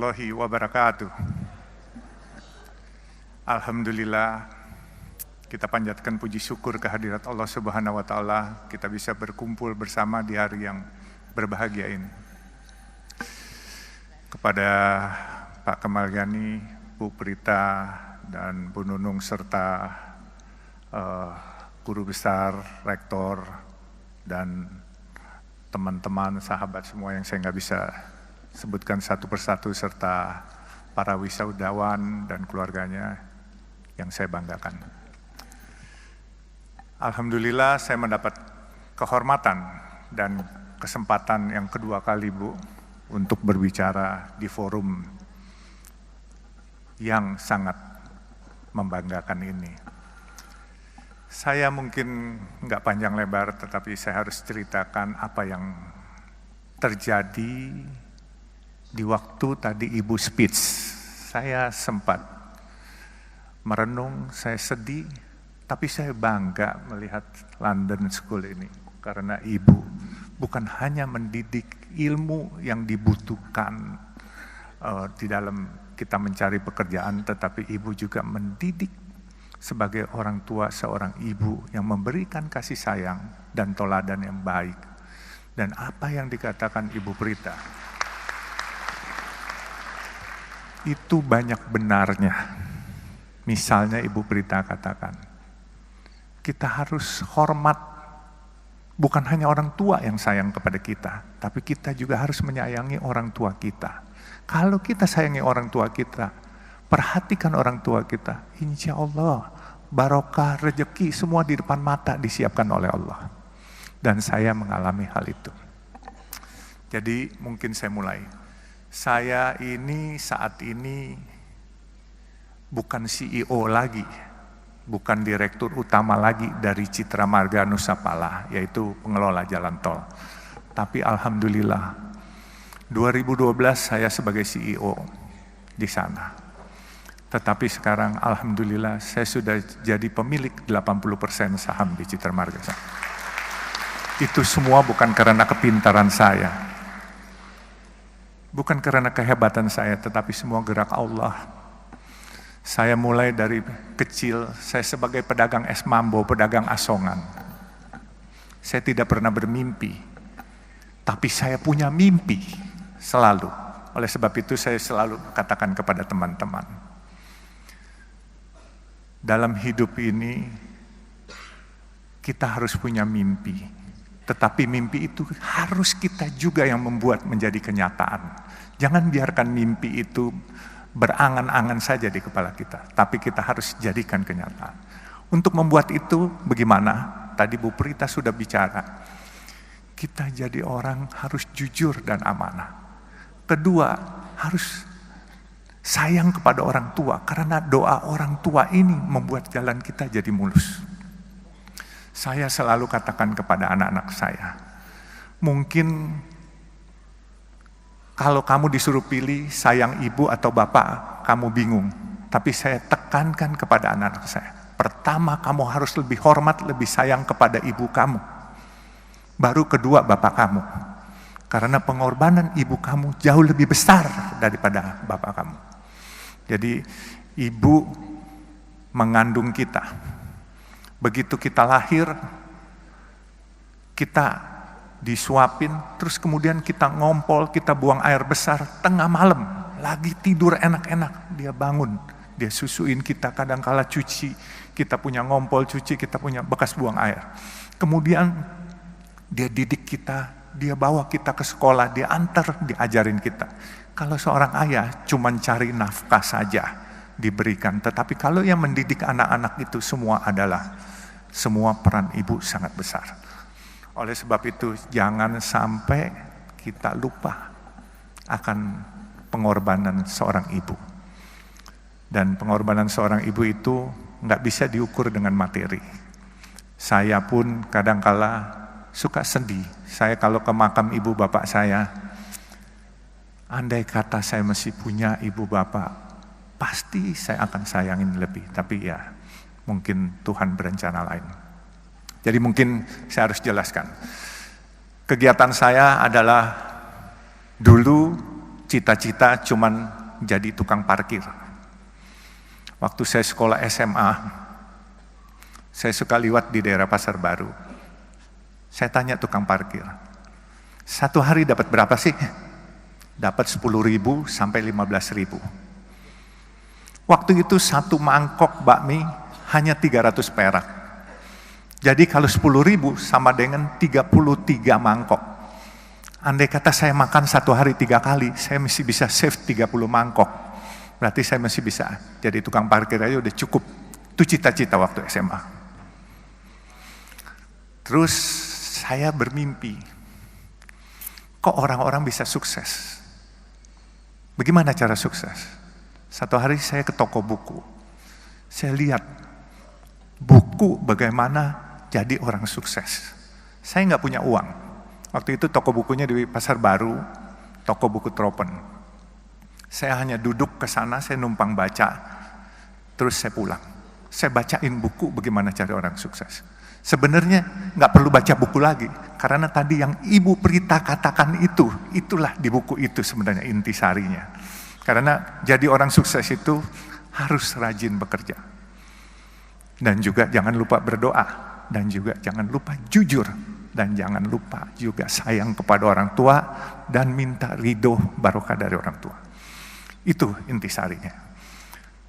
warahmatullahi wabarakatuh. Alhamdulillah, kita panjatkan puji syukur kehadirat Allah Subhanahu wa Ta'ala. Kita bisa berkumpul bersama di hari yang berbahagia ini. Kepada Pak Kemal Yani, Bu Prita, dan Bu Nunung serta guru besar, rektor, dan teman-teman, sahabat semua yang saya nggak bisa sebutkan satu persatu, serta para wisaudawan dan keluarganya yang saya banggakan. Alhamdulillah saya mendapat kehormatan dan kesempatan yang kedua kali, Bu, untuk berbicara di forum yang sangat membanggakan ini. Saya mungkin nggak panjang lebar, tetapi saya harus ceritakan apa yang terjadi di waktu tadi Ibu speech. Saya sempat merenung, saya sedih, tapi saya bangga melihat London School ini. Karena Ibu bukan hanya mendidik ilmu yang dibutuhkan di dalam kita mencari pekerjaan, tetapi Ibu juga mendidik sebagai orang tua, seorang ibu yang memberikan kasih sayang dan teladan yang baik. Dan apa yang dikatakan Ibu Prita, itu banyak benarnya. Misalnya Ibu Prita katakan, kita harus hormat, bukan hanya orang tua yang sayang kepada kita, tapi kita juga harus menyayangi orang tua kita. Kalau kita sayangi orang tua kita, perhatikan orang tua kita, insya Allah barokah, rezeki semua di depan mata disiapkan oleh Allah. Dan saya mengalami hal itu. Jadi mungkin saya mulai. Saya ini saat ini bukan CEO lagi, bukan direktur utama lagi dari Citra Marga Nusapala, yaitu pengelola jalan tol. Tapi alhamdulillah, 2012 saya sebagai CEO di sana. Tetapi sekarang alhamdulillah saya sudah jadi pemilik 80% saham di Citra Marga. Itu semua bukan karena kepintaran saya, bukan karena kehebatan saya, tetapi semua gerak Allah. Saya mulai dari kecil, saya sebagai pedagang es mambo, pedagang asongan. Saya tidak pernah bermimpi, tapi saya punya mimpi selalu. Oleh sebab itu saya selalu katakan kepada teman-teman, dalam hidup ini kita harus punya mimpi, tetapi mimpi itu harus kita juga yang membuat menjadi kenyataan. Jangan biarkan mimpi itu berangan-angan saja di kepala kita, tapi kita harus jadikan kenyataan. Untuk membuat itu bagaimana? Tadi Bu Prita sudah bicara, kita jadi orang harus jujur dan amanah. Kedua, harus sayang kepada orang tua, karena doa orang tua ini membuat jalan kita jadi mulus. Saya selalu katakan kepada anak-anak saya, mungkin kalau kamu disuruh pilih sayang ibu atau bapak, kamu bingung. Tapi saya tekankan kepada anak-anak saya, pertama kamu harus lebih hormat, lebih sayang kepada ibu kamu. Baru kedua bapak kamu. Karena pengorbanan ibu kamu jauh lebih besar daripada bapak kamu. Jadi ibu mengandung kita. Begitu kita lahir, kita disuapin, terus kemudian kita ngompol, kita buang air besar, tengah malam, lagi tidur enak-enak, dia bangun, dia susuin kita, kadang-kala cuci, kita punya ngompol cuci, kita punya bekas buang air. Kemudian dia didik kita, dia bawa kita ke sekolah, dia antar, diajarin kita. Kalau seorang ayah cuma cari nafkah saja diberikan, tetapi kalau yang mendidik anak-anak itu semua peran ibu sangat besar. Oleh sebab itu jangan sampai kita lupa akan pengorbanan seorang ibu. Dan pengorbanan seorang ibu itu nggak bisa diukur dengan materi. Saya pun kadangkala suka sedih. Saya kalau ke makam ibu bapak saya, andai kata saya masih punya ibu bapak, pasti saya akan sayangin lebih. Tapi ya, mungkin Tuhan berencana lain. Jadi mungkin saya harus jelaskan. Kegiatan saya adalah dulu cita-cita cuman jadi tukang parkir. Waktu saya sekolah SMA, saya suka liwat di daerah Pasar Baru. Saya tanya tukang parkir, satu hari dapat berapa sih? Dapat 10.000 sampai 15.000. Waktu itu satu mangkok bakmi hanya 300 perak. Jadi kalau 10.000 sama dengan 33 mangkok. Andai kata saya makan satu hari 3 kali, saya masih bisa save 30 mangkok. Berarti saya masih bisa jadi tukang parkir aja udah cukup. Itu cita-cita waktu SMA. Terus saya bermimpi, kok orang-orang bisa sukses? Bagaimana cara sukses? Satu hari saya ke toko buku. Saya lihat buku bagaimana jadi orang sukses. Saya nggak punya uang. Waktu itu toko bukunya di Pasar Baru, toko buku Tropen. Saya hanya duduk ke sana, saya numpang baca, terus saya pulang. Saya bacain buku bagaimana cari orang sukses. Sebenarnya nggak perlu baca buku lagi, karena tadi yang Ibu Prita katakan itulah di buku itu sebenarnya intisarinya. Karena jadi orang sukses itu harus rajin bekerja. Dan juga jangan lupa berdoa, dan juga jangan lupa jujur, dan jangan lupa juga sayang kepada orang tua, dan minta ridho barokah dari orang tua. Itu intisarinya.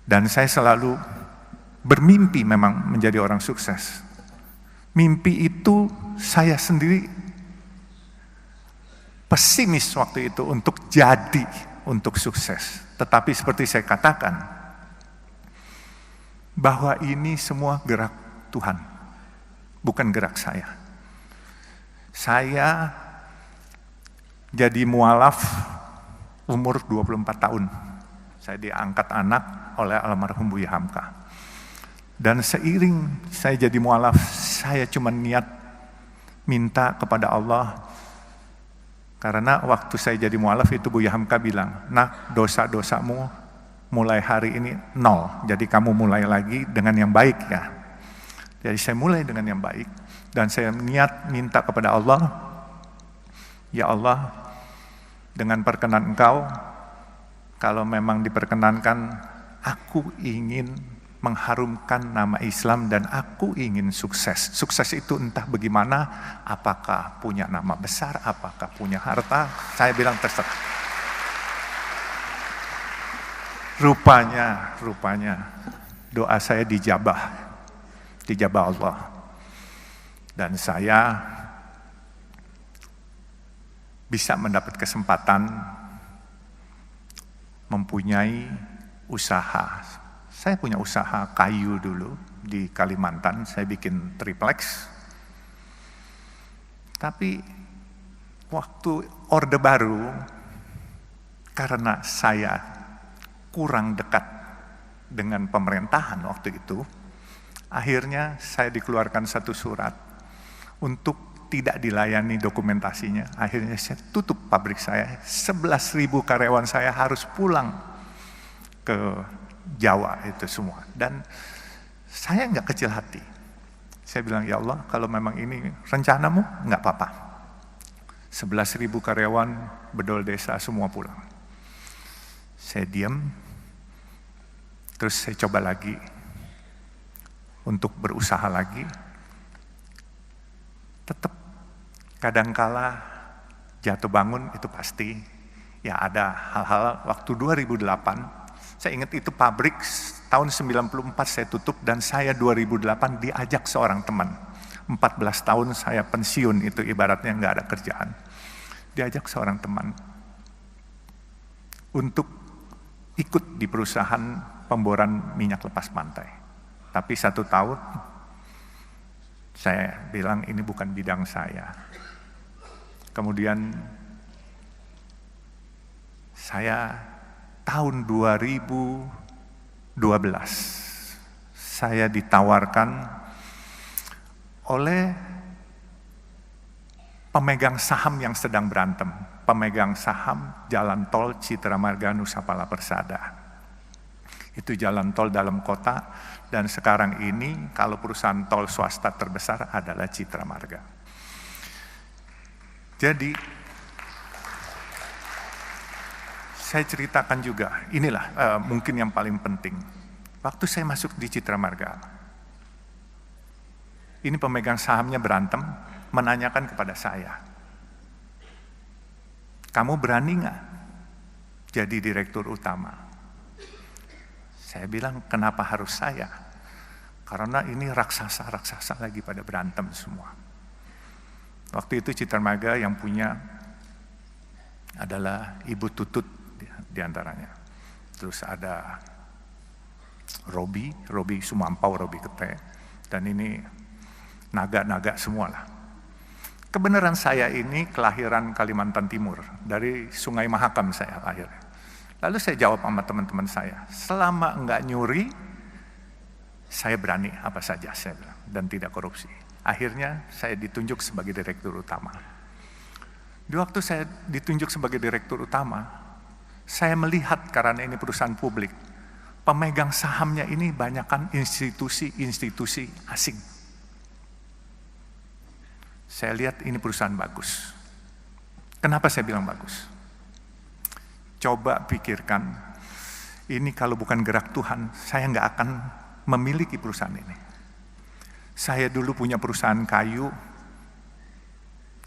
Dan saya selalu bermimpi memang menjadi orang sukses. Mimpi itu saya sendiri pesimis waktu itu untuk sukses. Tetapi seperti saya katakan, bahwa ini semua gerak Tuhan, bukan gerak saya. Saya jadi mualaf umur 24 tahun. Saya diangkat anak oleh almarhum Buya Hamka. Dan seiring saya jadi mualaf, saya cuma niat minta kepada Allah. Karena waktu saya jadi mualaf itu Buya Hamka bilang, "Nak, dosa-dosamu mulai hari ini 0. Jadi kamu mulai lagi dengan yang baik ya." Jadi saya mulai dengan yang baik. Dan saya niat minta kepada Allah, "Ya Allah, dengan perkenan Engkau, kalau memang diperkenankan, aku ingin mengharumkan nama Islam dan aku ingin sukses." Sukses itu entah bagaimana, apakah punya nama besar, apakah punya harta, saya bilang terserah. Rupanya doa saya dijabah Allah. Dan saya bisa mendapat kesempatan mempunyai usaha. Saya punya usaha kayu dulu di Kalimantan, saya bikin triplex. Tapi waktu Orde Baru, karena saya kurang dekat dengan pemerintahan waktu itu, akhirnya saya dikeluarkan satu surat untuk tidak dilayani dokumentasinya. Akhirnya saya tutup pabrik saya, 11.000 karyawan saya harus pulang ke Jawa itu semua. Dan saya nggak kecil hati. Saya bilang, "Ya Allah, kalau memang ini rencanamu, nggak apa-apa. 11.000 karyawan bedol desa semua pulang." Saya diam, terus saya coba lagi untuk berusaha lagi. Tetap kadangkala jatuh bangun itu pasti. Ya ada hal-hal waktu 2008, saya ingat itu pabrik tahun 94 saya tutup dan saya 2008 diajak seorang teman. 14 tahun saya pensiun itu ibaratnya nggak ada kerjaan. Diajak seorang teman untuk ikut di perusahaan pemboran minyak lepas pantai. Tapi 1 tahun saya bilang ini bukan bidang saya. Kemudian saya tahun 2012 saya ditawarkan oleh pemegang saham yang sedang berantem, pemegang saham jalan tol Citra Marga Nusa Pala Persada. Itu jalan tol dalam kota, dan sekarang ini kalau perusahaan tol swasta terbesar adalah Citra Marga. Jadi saya ceritakan juga, inilah mungkin yang paling penting. Waktu saya masuk di Citra Marga, ini pemegang sahamnya berantem, menanyakan kepada saya, kamu berani nggak jadi direktur utama? Saya bilang, kenapa harus saya? Karena ini raksasa-raksasa lagi pada berantem semua. Waktu itu Citra Marga yang punya adalah Ibu Tutut di antaranya. Terus ada Robi Sumampau, Robi Kete, dan ini naga-naga semualah. Kebenaran saya ini kelahiran Kalimantan Timur, dari Sungai Mahakam saya lahir. Lalu saya jawab sama teman-teman saya, selama enggak nyuri, saya berani apa saja, saya bilang, dan tidak korupsi. Akhirnya saya ditunjuk sebagai direktur utama. Di waktu saya ditunjuk sebagai direktur utama, saya melihat karena ini perusahaan publik, pemegang sahamnya ini banyakkan institusi-institusi asing. Saya lihat ini perusahaan bagus. Kenapa saya bilang bagus? Coba pikirkan, ini kalau bukan gerak Tuhan, saya nggak akan memiliki perusahaan ini. Saya dulu punya perusahaan kayu,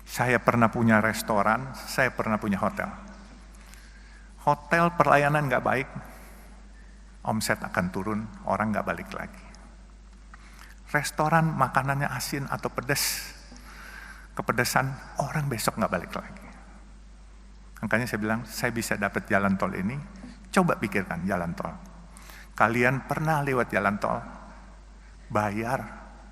saya pernah punya restoran, saya pernah punya hotel. Hotel pelayanan nggak baik, omset akan turun, orang nggak balik lagi. Restoran makanannya asin atau pedas, kepedesan, orang besok nggak balik lagi. Makanya saya bilang, saya bisa dapat jalan tol ini, coba pikirkan jalan tol. Kalian pernah lewat jalan tol, bayar,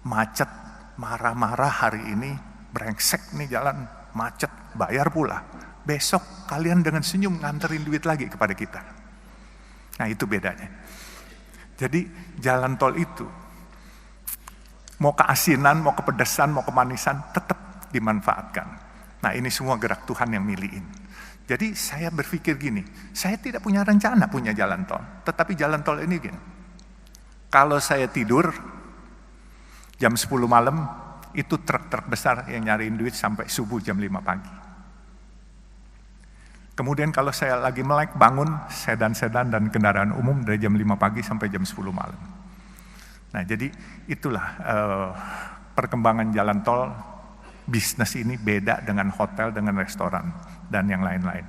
macet, marah-marah hari ini, brengsek nih jalan, macet, bayar pula. Besok kalian dengan senyum nganterin duit lagi kepada kita. Nah itu bedanya. Jadi jalan tol itu, mau keasinan, mau kepedesan, mau kemanisan, tetap dimanfaatkan. Nah ini semua gerak Tuhan yang milihin. Jadi saya berpikir gini, saya tidak punya rencana punya jalan tol. Tetapi jalan tol ini gini, kalau saya tidur, jam 10 malam, itu truk-truk besar yang nyariin duit sampai subuh jam 5 pagi. Kemudian kalau saya lagi melek, bangun sedan-sedan dan kendaraan umum dari jam 5 pagi sampai jam 10 malam. Nah jadi itulah perkembangan jalan tol, bisnis ini beda dengan hotel, dengan restoran, dan yang lain-lain.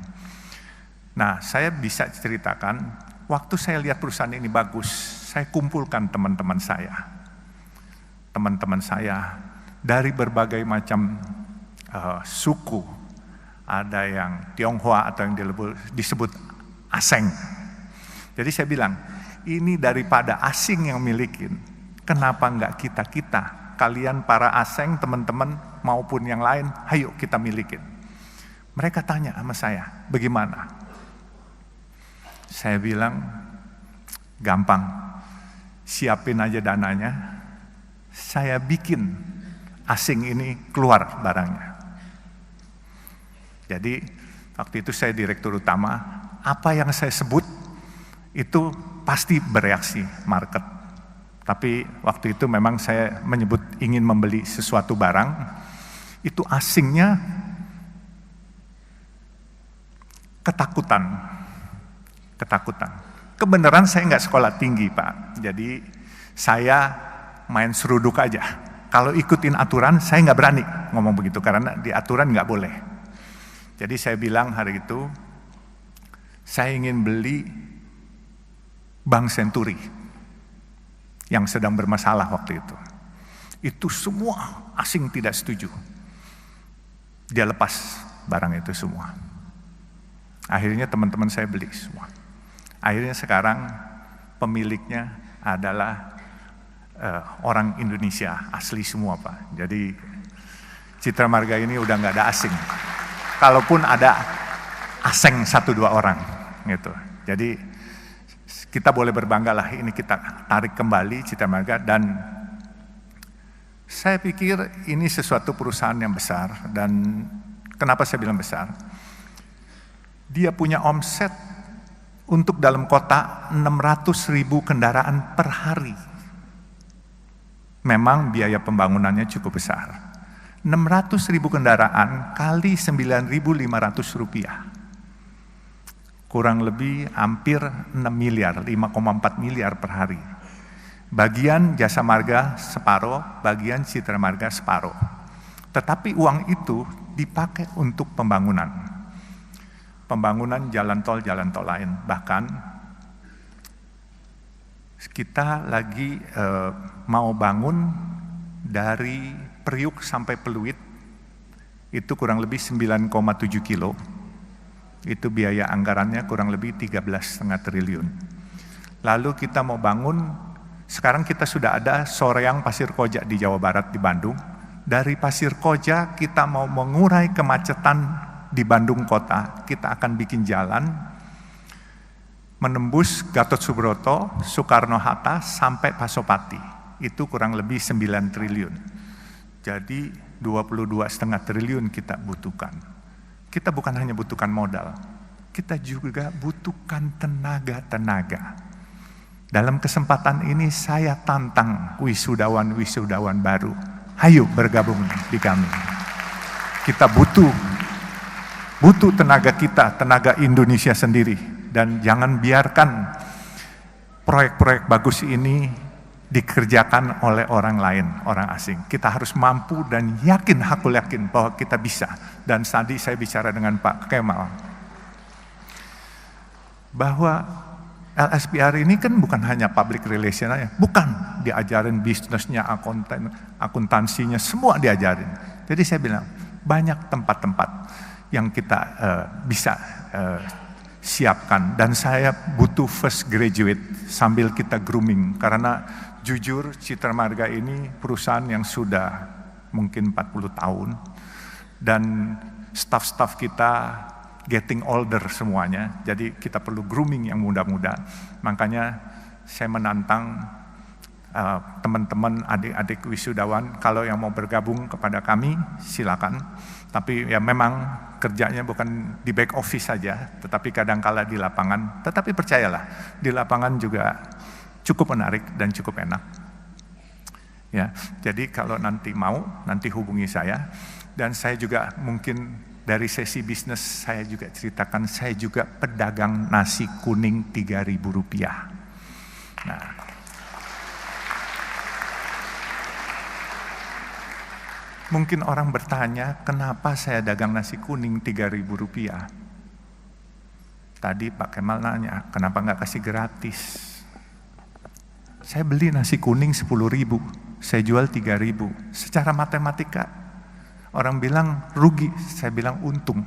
Nah saya bisa ceritakan, waktu saya lihat perusahaan ini bagus, saya kumpulkan teman-teman saya. Teman-teman saya dari berbagai macam suku, ada yang Tionghoa atau yang disebut Aseng. Jadi saya bilang, ini daripada asing yang milikin, kenapa enggak kita-kita, kalian para Aseng, teman-teman maupun yang lain, ayo kita milikin. Mereka tanya sama saya, bagaimana? Saya bilang, gampang, siapin aja dananya, saya bikin asing ini keluar barangnya. Jadi waktu itu saya direktur utama, apa yang saya sebut itu pasti bereaksi market. Tapi waktu itu memang saya menyebut ingin membeli sesuatu barang, itu asingnya ketakutan. Kebenaran saya nggak sekolah tinggi Pak, jadi saya main seruduk aja. Kalau ikutin aturan saya nggak berani ngomong begitu karena di aturan nggak boleh. Jadi saya bilang hari itu saya ingin beli Bank Senturi yang sedang bermasalah waktu itu. Itu semua asing tidak setuju. Dia lepas barang itu semua. Akhirnya teman-teman saya beli semua. Akhirnya sekarang pemiliknya adalah orang Indonesia asli semua Pak. Jadi Citra Marga ini udah nggak ada asing. Kalaupun ada Aseng 1-2 orang gitu. Jadi kita boleh berbangga lah, ini kita tarik kembali Citra Marga, dan saya pikir ini sesuatu perusahaan yang besar. Dan kenapa saya bilang besar? Dia punya omset untuk dalam kota 600.000 kendaraan per hari. Memang biaya pembangunannya cukup besar. 600.000 kendaraan kali 9.500 rupiah. kurang lebih hampir 6 miliar, 5,4 miliar per hari. Bagian Jasa Marga separuh, bagian Citra Marga separuh. Tetapi uang itu dipakai untuk pembangunan. Pembangunan jalan tol lain. Bahkan kita lagi mau bangun dari Priuk sampai Peluit, itu kurang lebih 9,7 kilo. Itu biaya anggarannya kurang lebih 13,5 triliun. Lalu kita mau bangun, sekarang kita sudah ada Soreang Pasir Koja di Jawa Barat di Bandung. Dari Pasir Koja kita mau mengurai kemacetan di Bandung kota. Kita akan bikin jalan menembus Gatot Subroto, Soekarno-Hatta sampai Pasopati. Itu kurang lebih 9 triliun. Jadi 22,5 triliun kita butuhkan. Kita bukan hanya butuhkan modal, kita juga butuhkan tenaga-tenaga. Dalam kesempatan ini saya tantang wisudawan-wisudawan baru. Ayo bergabung di kami. Kita butuh tenaga kita, tenaga Indonesia sendiri. Dan jangan biarkan proyek-proyek bagus ini dikerjakan oleh orang lain, orang asing. Kita harus mampu dan aku yakin bahwa kita bisa. Dan tadi saya bicara dengan Pak Kemal, bahwa LSPR ini kan bukan hanya public relation aja, bukan, diajarin bisnisnya, akuntansinya, semua diajarin. Jadi saya bilang, banyak tempat-tempat yang kita bisa siapkan, dan saya butuh fresh graduate sambil kita grooming, karena jujur Citra Marga ini perusahaan yang sudah mungkin 40 tahun, dan staff-staff kita getting older semuanya, jadi kita perlu grooming yang muda-muda. Makanya saya menantang teman-teman, adik-adik wisudawan, kalau yang mau bergabung kepada kami silakan. Tapi ya memang kerjanya bukan di back office saja, tetapi kadang-kala di lapangan. Tetapi percayalah, di lapangan juga cukup menarik dan cukup enak. Ya, jadi kalau nanti mau, nanti hubungi saya. Dan saya juga mungkin dari sesi bisnis saya juga ceritakan, saya juga pedagang nasi kuning Rp3.000. Nah, mungkin orang bertanya, kenapa saya dagang nasi kuning Rp3.000? Tadi Pak Kemal nanya, kenapa nggak kasih gratis? Saya beli nasi kuning 10.000, saya jual 3.000. Secara matematika, orang bilang rugi, saya bilang untung.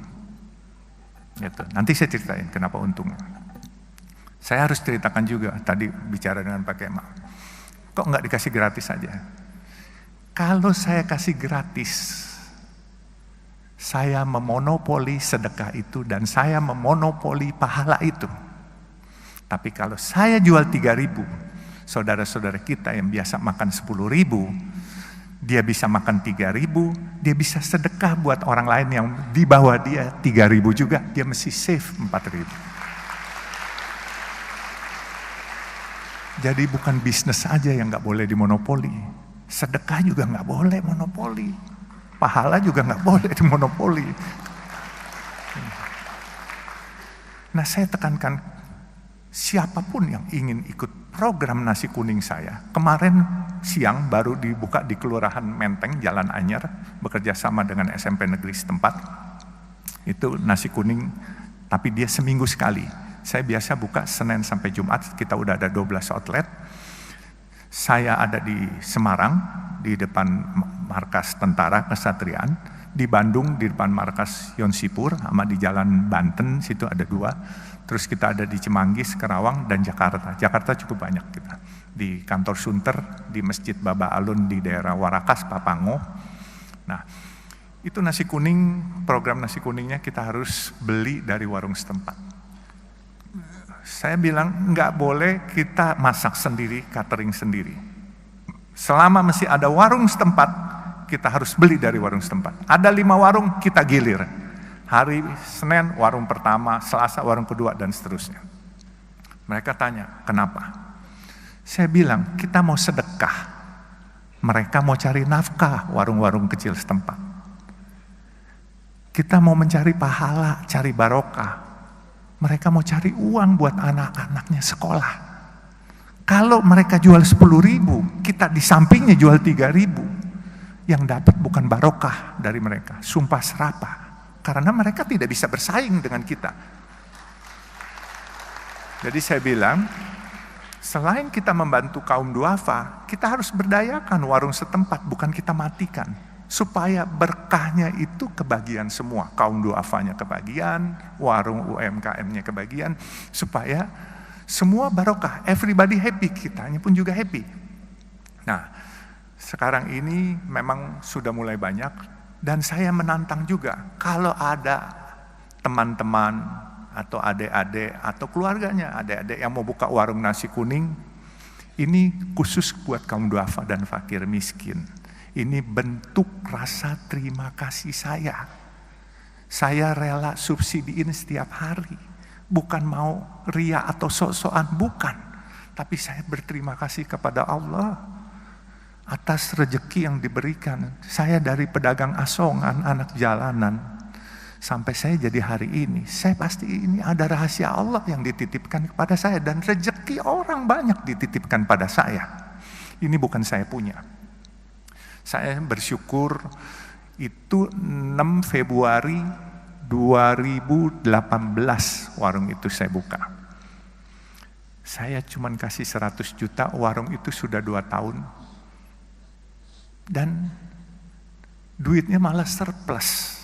Gitu. Nanti saya ceritain kenapa untung. Saya harus ceritakan juga, tadi bicara dengan Pak Kemal. Kok nggak dikasih gratis saja? Kalau saya kasih gratis, saya memonopoli sedekah itu dan saya memonopoli pahala itu. Tapi kalau saya jual 3.000, saudara-saudara kita yang biasa makan 10.000, dia bisa makan 3.000, dia bisa sedekah buat orang lain yang di bawah dia 3.000 juga, dia mesti save 4.000. Jadi bukan bisnis aja yang nggak boleh dimonopoli, sedekah juga nggak boleh monopoli, pahala juga nggak boleh dimonopoli. Nah, saya tekankan siapapun yang ingin ikut program nasi kuning saya, kemarin siang baru dibuka di Kelurahan Menteng, Jalan Anyar, bekerja sama dengan SMP negeri setempat. Itu nasi kuning, tapi dia seminggu sekali. Saya biasa buka Senin sampai Jumat, kita udah ada 12 outlet. Saya ada di Semarang, di depan markas tentara Kesatriaan, di Bandung, di depan markas Yonsipur, sama di Jalan Banten, situ ada 2. Terus kita ada di Cimanggis, Karawang, dan Jakarta. Jakarta cukup banyak kita. Di kantor Sunter, di Masjid Baba Alun di daerah Warakas, Papango. Nah, itu nasi kuning, program nasi kuningnya kita harus beli dari warung setempat. Saya bilang nggak boleh kita masak sendiri, catering sendiri. Selama masih ada warung setempat, kita harus beli dari warung setempat. Ada 5 warung, kita gilir. Hari Senin warung pertama, Selasa warung kedua, dan seterusnya. Mereka tanya, kenapa? Saya bilang, kita mau sedekah. Mereka mau cari nafkah, warung-warung kecil setempat. Kita mau mencari pahala, cari barokah. Mereka mau cari uang buat anak-anaknya sekolah. Kalau mereka jual 10.000, kita di sampingnya jual 3.000. Yang dapat bukan barokah dari mereka, sumpah serapah. Karena mereka tidak bisa bersaing dengan kita. Jadi saya bilang, selain kita membantu kaum duafa, kita harus berdayakan warung setempat, bukan kita matikan. Supaya berkahnya itu kebagian semua. Kaum duafanya kebagian, warung UMKM-nya kebagian, supaya semua barokah, everybody happy, kitanya pun juga happy. Nah, sekarang ini memang sudah mulai banyak, dan saya menantang juga, kalau ada teman-teman, atau adik-adik, atau keluarganya, adik-adik yang mau buka warung nasi kuning, ini khusus buat kaum duafa dan fakir miskin. Ini bentuk rasa terima kasih saya. Saya rela subsidiin setiap hari. Bukan mau ria atau sok-sokan, bukan. Tapi saya berterima kasih kepada Allah atas rezeki yang diberikan. Saya dari pedagang asongan, anak jalanan, sampai saya jadi hari ini. Saya pasti ini ada rahasia Allah yang dititipkan kepada saya. Dan rezeki orang banyak dititipkan pada saya. Ini bukan saya punya. Saya bersyukur itu 6 Februari 2018 warung itu saya buka. Saya cuma kasih 100 juta, warung itu sudah 2 tahun. Dan duitnya malah surplus.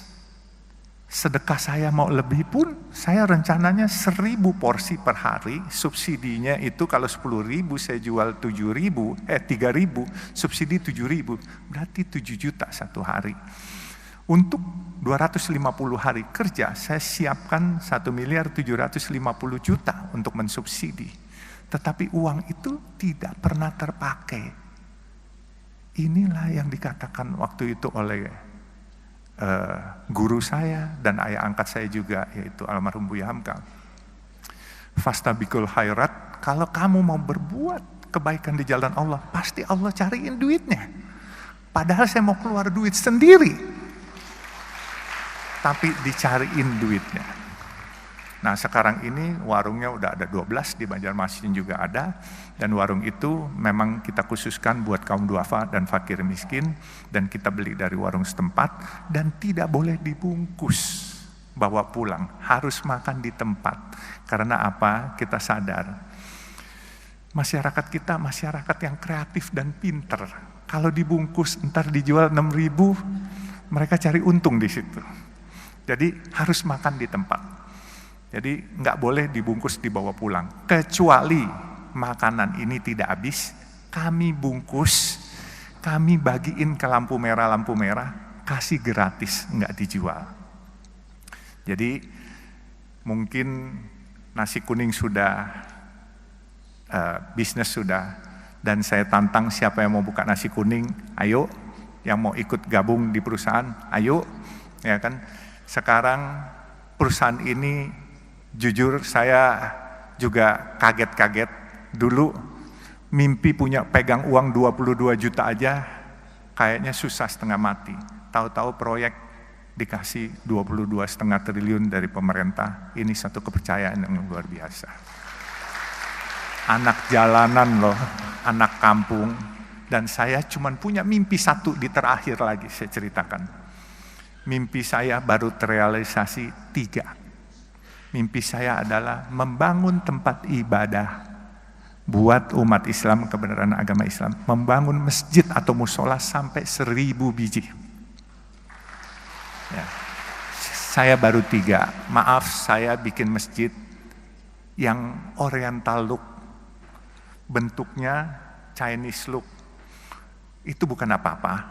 Sedekah saya mau lebih pun, saya rencananya 1.000 porsi per hari, subsidinya itu kalau 10.000 saya jual 3.000, subsidi 7.000, berarti 7 juta satu hari. Untuk 250 hari kerja, saya siapkan 1.750.000.000 untuk mensubsidi. Tetapi uang itu tidak pernah terpakai. Inilah yang dikatakan waktu itu oleh guru saya dan ayah angkat saya juga, yaitu almarhum Buya Hamka. Fastabikul khairat, kalau kamu mau berbuat kebaikan di jalan Allah, pasti Allah cariin duitnya. Padahal saya mau keluar duit sendiri, tapi dicariin duitnya. Nah sekarang ini warungnya udah ada 12, di Banjarmasin juga ada. Dan warung itu memang kita khususkan buat kaum duafa dan fakir miskin. Dan kita beli dari warung setempat. Dan tidak boleh dibungkus, bawa pulang. Harus makan di tempat. Karena apa? Kita sadar. Masyarakat kita masyarakat yang kreatif dan pinter. Kalau dibungkus ntar dijual 6.000, mereka cari untung di situ. Jadi harus makan di tempat. Jadi nggak boleh dibungkus dibawa pulang. Kecuali makanan ini tidak habis, kami bungkus, kami bagiin ke lampu merah, kasih gratis, nggak dijual. Jadi mungkin nasi kuning sudah, bisnis sudah, dan saya tantang siapa yang mau buka nasi kuning, ayo, yang mau ikut gabung di perusahaan, ayo, ya kan. Sekarang perusahaan ini jujur saya juga kaget-kaget. Dulu mimpi punya pegang uang 22 juta aja kayaknya susah setengah mati. Tahu-tahu proyek dikasih 22,5 triliun dari pemerintah. Ini satu kepercayaan yang luar biasa. Anak jalanan loh, anak kampung. Dan saya cuma punya mimpi satu di terakhir lagi saya ceritakan. Mimpi saya baru terrealisasi 3. Mimpi saya adalah membangun tempat ibadah buat umat Islam, kebenaran agama Islam. Membangun masjid atau musola sampai 1.000 biji. Ya. Saya baru 3. Maaf, saya bikin masjid yang oriental look. Bentuknya Chinese look. Itu bukan apa-apa.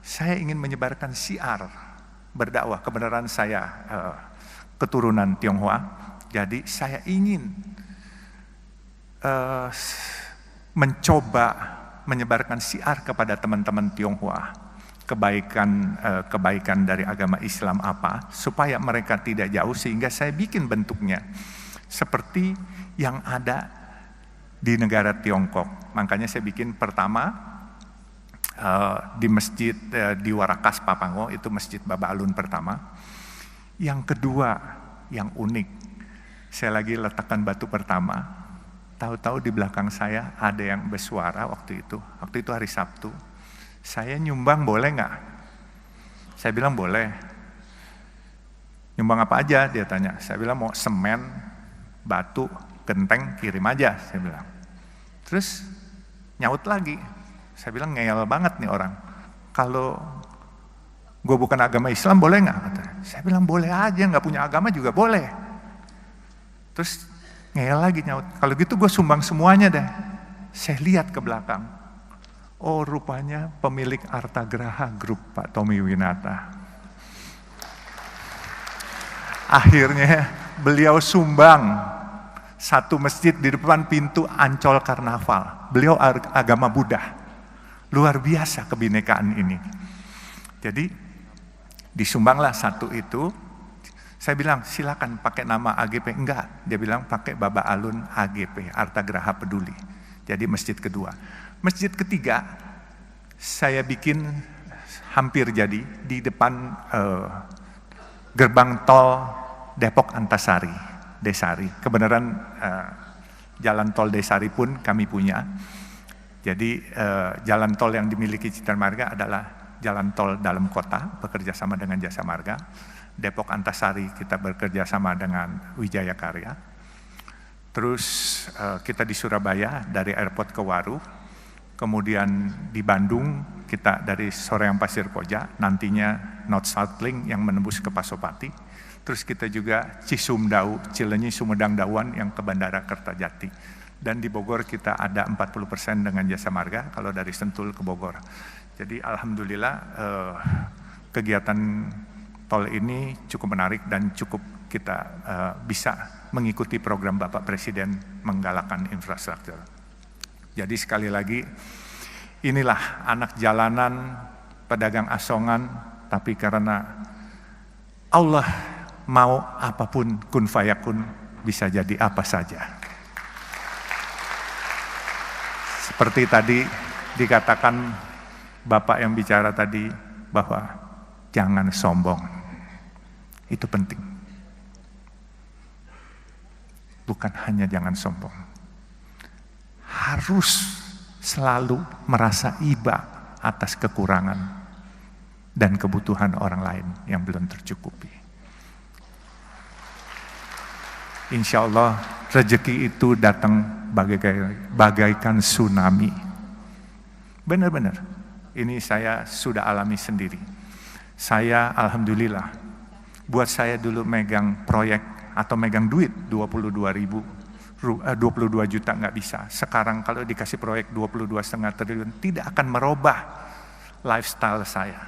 Saya ingin menyebarkan syiar berdakwah, kebenaran saya keturunan Tionghoa, jadi saya ingin mencoba menyebarkan syiar kepada teman-teman Tionghoa, kebaikan dari agama Islam apa, supaya mereka tidak jauh, sehingga saya bikin bentuknya seperti yang ada di negara Tiongkok. Makanya saya bikin pertama di masjid di Warakas Papango, itu masjid Baba Alun pertama. Yang kedua, yang unik, Saya lagi letakkan batu pertama, tahu-tahu di belakang saya ada yang bersuara waktu itu hari Sabtu. Saya nyumbang boleh nggak? Saya bilang boleh. Nyumbang apa aja? Dia tanya. Saya bilang mau semen, batu, genteng, kirim aja, saya bilang. Terus nyaut lagi. Saya bilang ngeyel banget nih orang. Kalau gue bukan agama Islam boleh nggak? Saya bilang boleh aja, nggak punya agama juga boleh. Terus ngeyel lagi nyaut. Kalau gitu gue sumbang semuanya deh. Saya lihat ke belakang. Oh rupanya pemilik Artagraha Group, Pak Tommy Winata. Akhirnya beliau sumbang satu masjid di depan pintu Ancol Karnaval. Beliau agama Buddha. Luar biasa kebinekaan ini. Jadi disumbanglah satu itu. Saya bilang silakan pakai nama AGP. Enggak, dia bilang pakai Baba Alun AGP, Artagraha Peduli. Jadi masjid kedua. Masjid ketiga saya bikin hampir jadi di depan gerbang tol Depok Antasari, Desari. Kebenaran jalan tol Desari pun kami punya. Jadi jalan tol yang dimiliki Citra Marga adalah jalan tol dalam kota, bekerja sama dengan Jasa Marga. Depok Antasari kita bekerja sama dengan Wijaya Karya. Terus kita di Surabaya dari airport ke Waru. Kemudian di Bandung kita dari Soreang Pasir Koja, nantinya North South Link yang menembus ke Pasopati. Terus kita juga Cisumdau, Cilenyi, Sumedang, Dawan yang ke Bandara Kertajati. Dan di Bogor kita ada 40% dengan Jasa Marga kalau dari Sentul ke Bogor. Jadi alhamdulillah kegiatan tol ini cukup menarik dan cukup kita bisa mengikuti program Bapak Presiden menggalakkan infrastruktur. Jadi sekali lagi, inilah anak jalanan, pedagang asongan, tapi karena Allah mau apapun kun fayakun bisa jadi apa saja. Seperti tadi dikatakan Bapak yang bicara tadi bahwa jangan sombong. Itu penting. Bukan hanya jangan sombong. Harus selalu merasa iba atas kekurangan dan kebutuhan orang lain yang belum tercukupi. Insya Allah rezeki itu datang bagaikan tsunami. Benar-benar, ini saya sudah alami sendiri. Saya alhamdulillah, buat saya dulu megang proyek atau megang duit 22 juta nggak bisa. Sekarang kalau dikasih proyek 22,5 triliun tidak akan merubah lifestyle saya.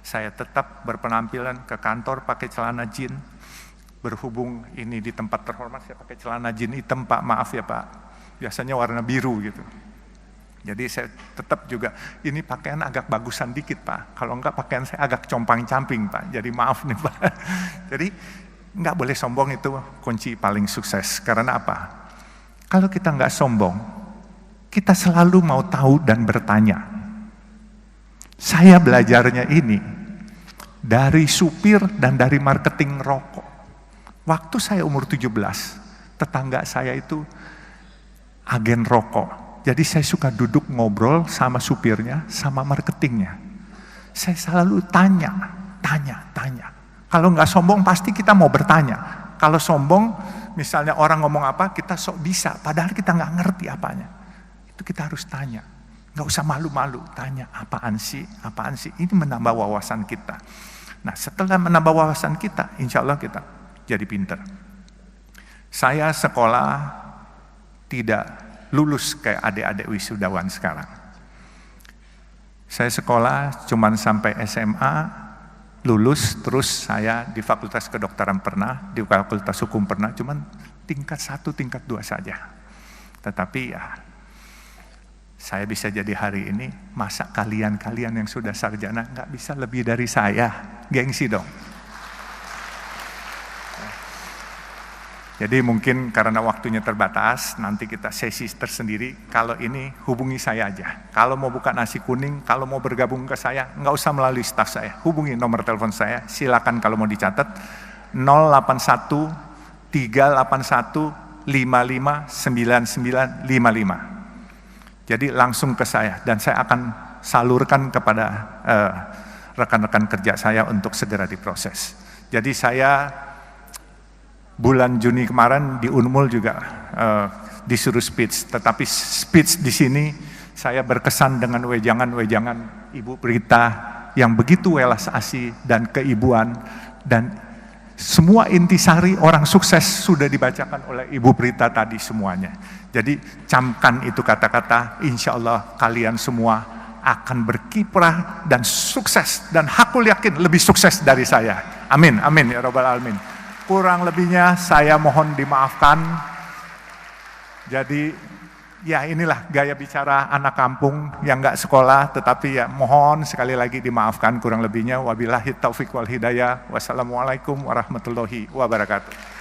Saya tetap berpenampilan ke kantor pakai celana jeans. Berhubung ini di tempat terhormat saya pakai celana jeans hitam Pak, maaf ya Pak. Biasanya warna biru gitu. Jadi saya tetap juga ini pakaian agak bagusan dikit Pak. Kalau enggak pakaian saya agak compang-camping Pak. Jadi maaf nih Pak. Jadi nggak boleh sombong, itu kunci paling sukses. Karena apa? Kalau kita nggak sombong, kita selalu mau tahu dan bertanya. Saya belajarnya ini dari supir dan dari marketing rokok. Waktu saya umur 17, tetangga saya itu agen rokok. Jadi saya suka duduk ngobrol sama supirnya, sama marketingnya. Saya selalu tanya. Kalau nggak sombong pasti kita mau bertanya. Kalau sombong, misalnya orang ngomong apa, kita sok bisa, padahal kita nggak ngerti apanya. Itu kita harus tanya. Nggak usah malu-malu, tanya apaan sih. Ini menambah wawasan kita. Nah setelah menambah wawasan kita, insya Allah kita jadi pinter. Saya sekolah tidak lulus kayak adik-adik wisudawan sekarang. Saya sekolah cuman sampai SMA, lulus, terus saya di Fakultas Kedokteran pernah, di Fakultas Hukum pernah, cuman tingkat 1, tingkat 2 saja. Tetapi ya, saya bisa jadi hari ini, masa kalian yang sudah sarjana nggak bisa lebih dari saya? Gengsi dong. Jadi mungkin karena waktunya terbatas, nanti kita sesi tersendiri. Kalau ini hubungi saya aja. Kalau mau buka nasi kuning, kalau mau bergabung ke saya, nggak usah melalui staf saya. Hubungi nomor telepon saya, silakan kalau mau dicatat. 081 381 55 99 55. Jadi langsung ke saya dan saya akan salurkan kepada rekan-rekan kerja saya untuk segera diproses. Jadi saya bulan Juni kemarin di Unmul juga disuruh speech, tetapi speech di sini saya berkesan dengan wejangan-wejangan Ibu Berita yang begitu welas asih dan keibuan, dan semua intisari orang sukses sudah dibacakan oleh Ibu Berita tadi semuanya. Jadi camkan itu kata-kata, insya Allah kalian semua akan berkiprah dan sukses, dan aku yakin lebih sukses dari saya. Amin, amin ya Rabbal Alamin. Kurang lebihnya saya mohon dimaafkan. Jadi ya inilah gaya bicara anak kampung yang nggak sekolah, tetapi ya mohon sekali lagi dimaafkan kurang lebihnya. Wabillahi taufiq wal hidayah. Wassalamualaikum warahmatullahi wabarakatuh.